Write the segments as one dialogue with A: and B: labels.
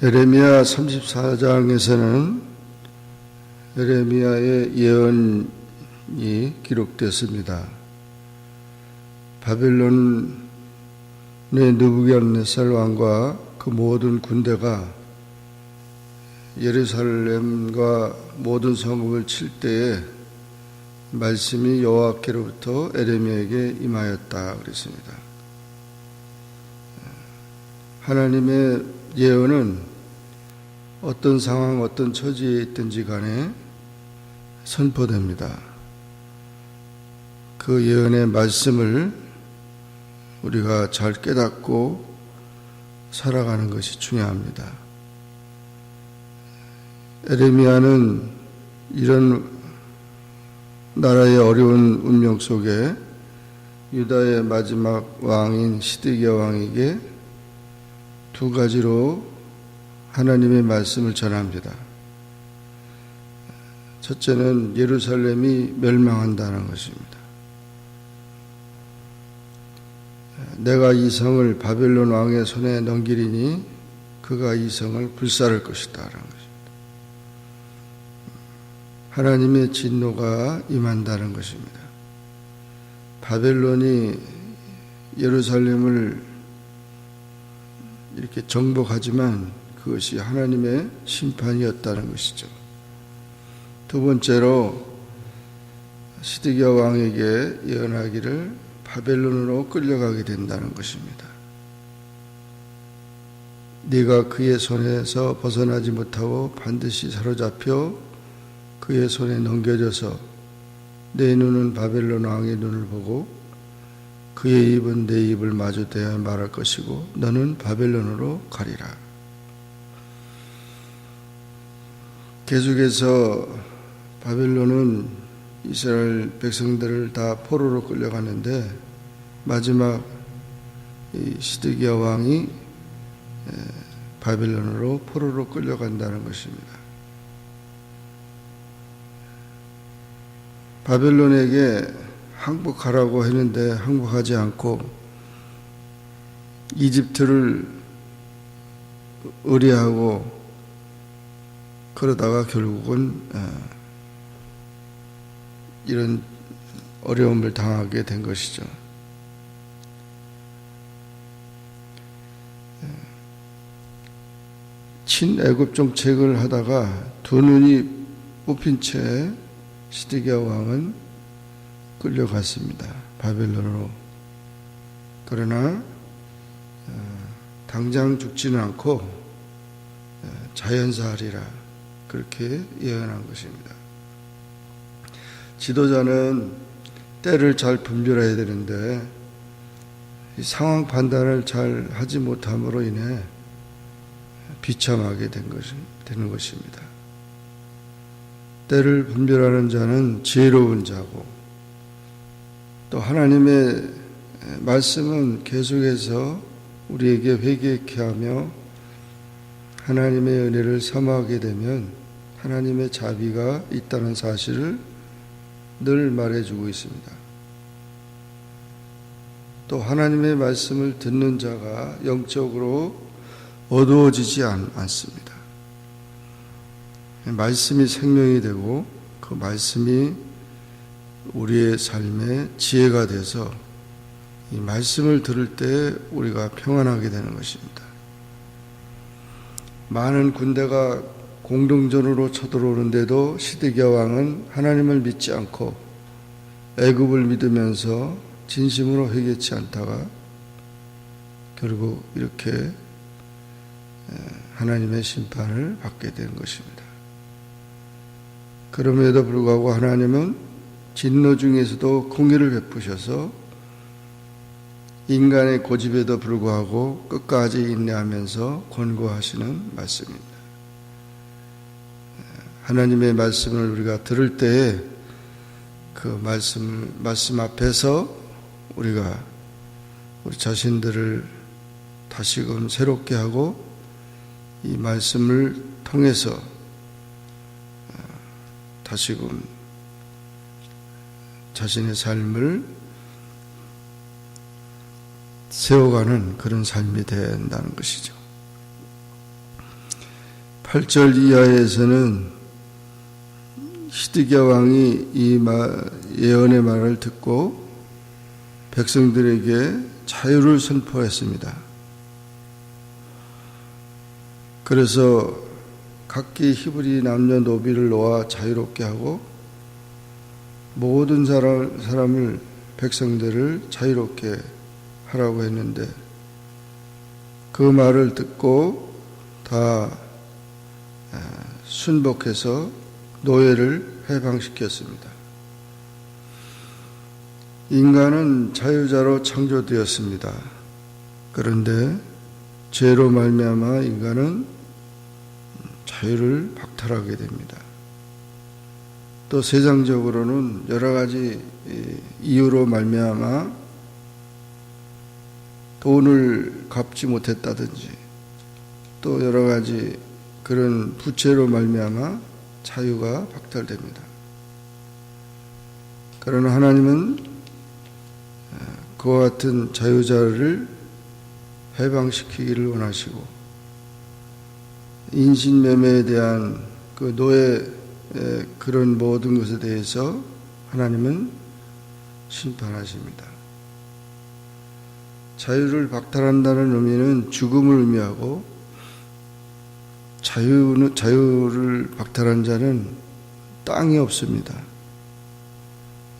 A: 에레미야 34장에서는 에레미야의 예언이 기록됐습니다. 바벨론의 느부갓네살 왕과 그 모든 군대가 예루살렘과 모든 성읍을 칠 때에 말씀이 여호와께로부터 에레미야에게 임하였다 그랬습니다. 하나님의 예언은 어떤 상황, 어떤 처지에 있든지 간에 선포됩니다. 그 예언의 말씀을 우리가 잘 깨닫고 살아가는 것이 중요합니다. 에레미야는 이런 나라의 어려운 운명 속에 유다의 마지막 왕인 시드기야 왕에게 두 가지로 하나님의 말씀을 전합니다. 첫째는 예루살렘이 멸망한다는 것입니다. 내가 이 성을 바벨론 왕의 손에 넘기리니 그가 이 성을 불살을 것이다 라는 것입니다. 하나님의 진노가 임한다는 것입니다. 바벨론이 예루살렘을 이렇게 정복하지만 그것이 하나님의 심판이었다는 것이죠. 두 번째로 시드기야 왕에게 예언하기를 바벨론으로 끌려가게 된다는 것입니다. 네가 그의 손에서 벗어나지 못하고 반드시 사로잡혀 그의 손에 넘겨져서 내 눈은 바벨론 왕의 눈을 보고 그의 입은 내 입을 마주 대하여 말할 것이고 너는 바벨론으로 가리라. 계속해서 바벨론은 이스라엘 백성들을 다 포로로 끌려가는데 마지막 이 시드기야 왕이 바벨론으로 포로로 끌려간다는 것입니다. 바벨론에게 항복하라고 했는데 항복하지 않고 이집트를 의뢰하고 그러다가 결국은 이런 어려움을 당하게 된 것이죠. 친애굽 정책을 하다가 두 눈이 뽑힌 채 시드기야 왕은 끌려갔습니다. 바벨론으로. 그러나 당장 죽지는 않고 자연사하리라 그렇게 예언한 것입니다. 지도자는 때를 잘 분별해야 되는데 상황 판단을 잘 하지 못함으로 인해 비참하게 되는 것입니다. 때를 분별하는 자는 지혜로운 자고 또 하나님의 말씀은 계속해서 우리에게 회개케 하며 하나님의 은혜를 사모하게 되면 하나님의 자비가 있다는 사실을 늘 말해주고 있습니다. 또 하나님의 말씀을 듣는 자가 영적으로 어두워지지 않습니다. 말씀이 생명이 되고 그 말씀이 우리의 삶에 지혜가 돼서 이 말씀을 들을 때 우리가 평안하게 되는 것입니다. 많은 군대가 공동전으로 쳐들어오는데도 시드기야 왕은 하나님을 믿지 않고 애굽을 믿으면서 진심으로 회개치 않다가 결국 이렇게 하나님의 심판을 받게 된 것입니다. 그럼에도 불구하고 하나님은 진노 중에서도 공의를 베푸셔서 인간의 고집에도 불구하고 끝까지 인내하면서 권고하시는 말씀입니다. 하나님의 말씀을 우리가 들을 때에 그 말씀 앞에서 우리가 우리 자신들을 다시금 새롭게 하고 이 말씀을 통해서 다시금 자신의 삶을 세워가는 그런 삶이 된다는 것이죠. 8절 이하에서는 시드기야 왕이 이 예언의 말을 듣고 백성들에게 자유를 선포했습니다. 그래서 각기 히브리 남녀노비를 놓아 자유롭게 하고 모든 사람을 백성들을 자유롭게 하라고 했는데 그 말을 듣고 다 순복해서 노예를 해방시켰습니다. 인간은 자유자로 창조되었습니다. 그런데 죄로 말미암아 인간은 자유를 박탈하게 됩니다. 또 세상적으로는 여러 가지 이유로 말미암아 돈을 갚지 못했다든지 또 여러 가지 그런 부채로 말미암아 자유가 박탈됩니다. 그러나 하나님은 그와 같은 자유자를 해방시키기를 원하시고 인신매매에 대한 그 노예 그런 모든 것에 대해서 하나님은 심판하십니다. 자유를 박탈한다는 의미는 죽음을 의미하고 자유를 박탈한 자는 땅이 없습니다.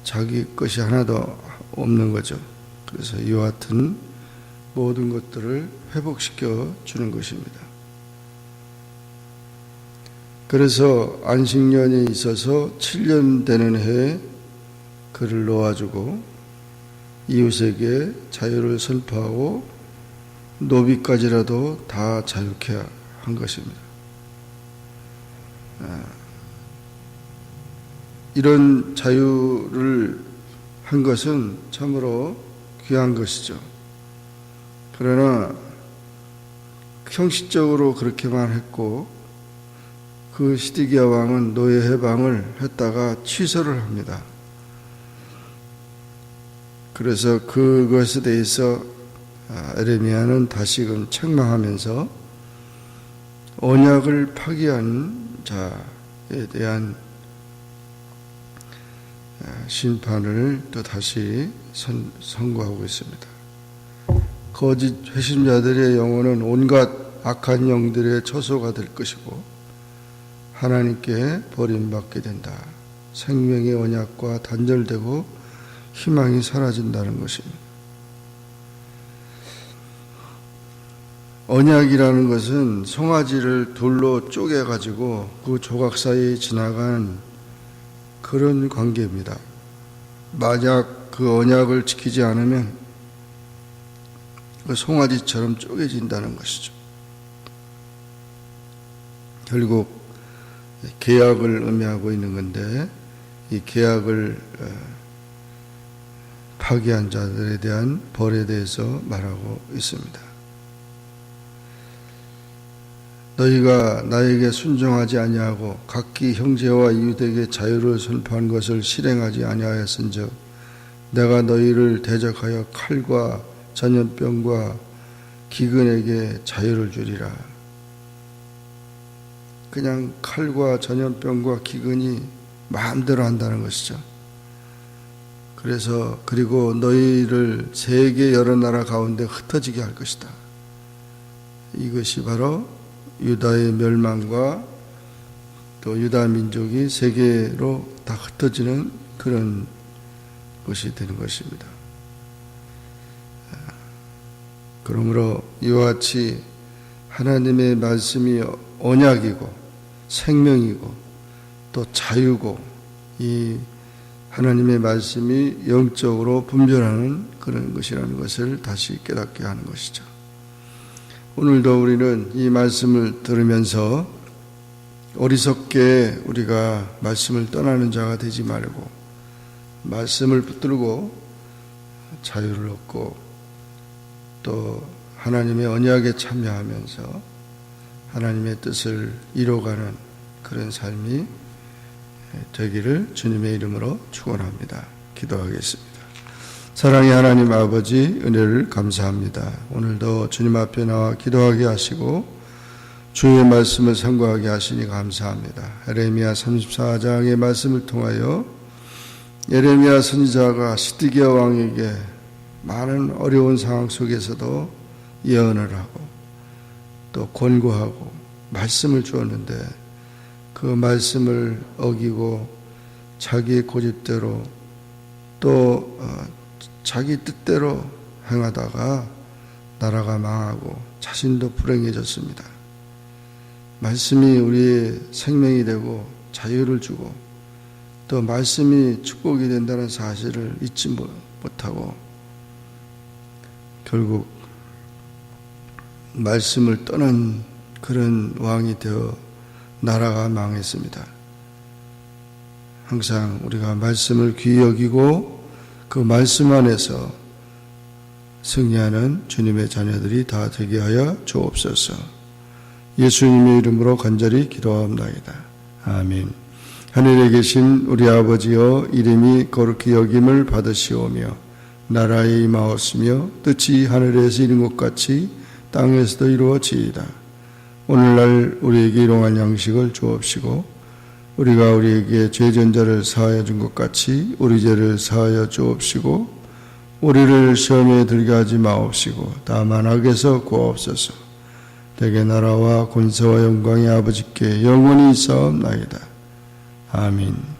A: 자기 것이 하나도 없는 거죠. 그래서 이와 같은 모든 것들을 회복시켜 주는 것입니다. 그래서 안식년이 있어서 7년 되는 해에 그를 놓아주고 이웃에게 자유를 선포하고 노비까지라도 다 자유케 한 것입니다. 이런 자유를 한 것은 참으로 귀한 것이죠. 그러나 형식적으로 그렇게만 했고 그 시드기야 왕은 노예 해방을 했다가 취소를 합니다. 그래서 그것에 대해서 에레미야는 다시금 책망하면서 언약을 파기한 자에 대한 심판을 또 다시 선고하고 있습니다. 거짓 회심자들의 영혼은 온갖 악한 영들의 처소가 될 것이고 하나님께 버림받게 된다. 생명의 언약과 단절되고 희망이 사라진다는 것입니다. 언약이라는 것은 송아지를 둘로 쪼개가지고 그 조각 사이에 지나간 그런 관계입니다. 만약 그 언약을 지키지 않으면 그 송아지처럼 쪼개진다는 것이죠. 결국 계약을 의미하고 있는 건데 이 계약을 파기한 자들에 대한 벌에 대해서 말하고 있습니다. 너희가 나에게 순종하지 아니하고 각기 형제와 이웃에게 자유를 선포한 것을 실행하지 아니하였은즉 내가 너희를 대적하여 칼과 전염병과 기근에게 자유를 주리라. 그냥 칼과 전염병과 기근이 마음대로 한다는 것이죠. 그리고 너희를 세계 여러 나라 가운데 흩어지게 할 것이다. 이것이 바로 유다의 멸망과 또 유다 민족이 세계로 다 흩어지는 그런 것이 되는 것입니다. 그러므로 이와 같이 하나님의 말씀이 언약이고 생명이고 또 자유고 이 하나님의 말씀이 영적으로 분별하는 그런 것이라는 것을 다시 깨닫게 하는 것이죠. 오늘도 우리는 이 말씀을 들으면서 어리석게 우리가 말씀을 떠나는 자가 되지 말고 말씀을 붙들고 자유를 얻고 또 하나님의 언약에 참여하면서 하나님의 뜻을 이뤄가는 그런 삶이 되기를 주님의 이름으로 축원합니다. 기도하겠습니다. 사랑의 하나님 아버지, 은혜를 감사합니다. 오늘도 주님 앞에 나와 기도하게 하시고 주의 말씀을 상고하게 하시니 감사합니다. 에레미야 34장의 말씀을 통하여 에레미야 선지자가 시드기야 왕에게 많은 어려운 상황 속에서도 예언을 하고 또 권고하고 말씀을 주었는데 그 말씀을 어기고 자기의 고집대로 또 자기 뜻대로 행하다가 나라가 망하고 자신도 불행해졌습니다. 말씀이 우리의 생명이 되고 자유를 주고 또 말씀이 축복이 된다는 사실을 잊지 못하고 결국 말씀을 떠난 그런 왕이 되어 나라가 망했습니다. 항상 우리가 말씀을 귀히 여기고 그 말씀 안에서 승리하는 주님의 자녀들이 다 되게 하여 주옵소서. 예수님의 이름으로 간절히 기도하옵나이다. 아멘. 하늘에 계신 우리 아버지여, 이름이 거룩히 여김을 받으시오며 나라에 임하옵시며 뜻이 하늘에서 이룬 것 같이 땅에서도 이루어지이다. 오늘날 우리에게 일용할 양식을 주옵시고 우리가 우리에게 죄전자를 사하여 준 것 같이 우리 죄를 사하여 주옵시고 우리를 시험에 들게 하지 마옵시고 다만 악에서 구하옵소서. 대개 나라와 권세와 영광이 아버지께 영원히 있사옵나이다. 아멘.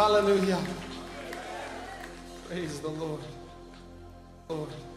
B: Hallelujah. Praise the Lord. Lord.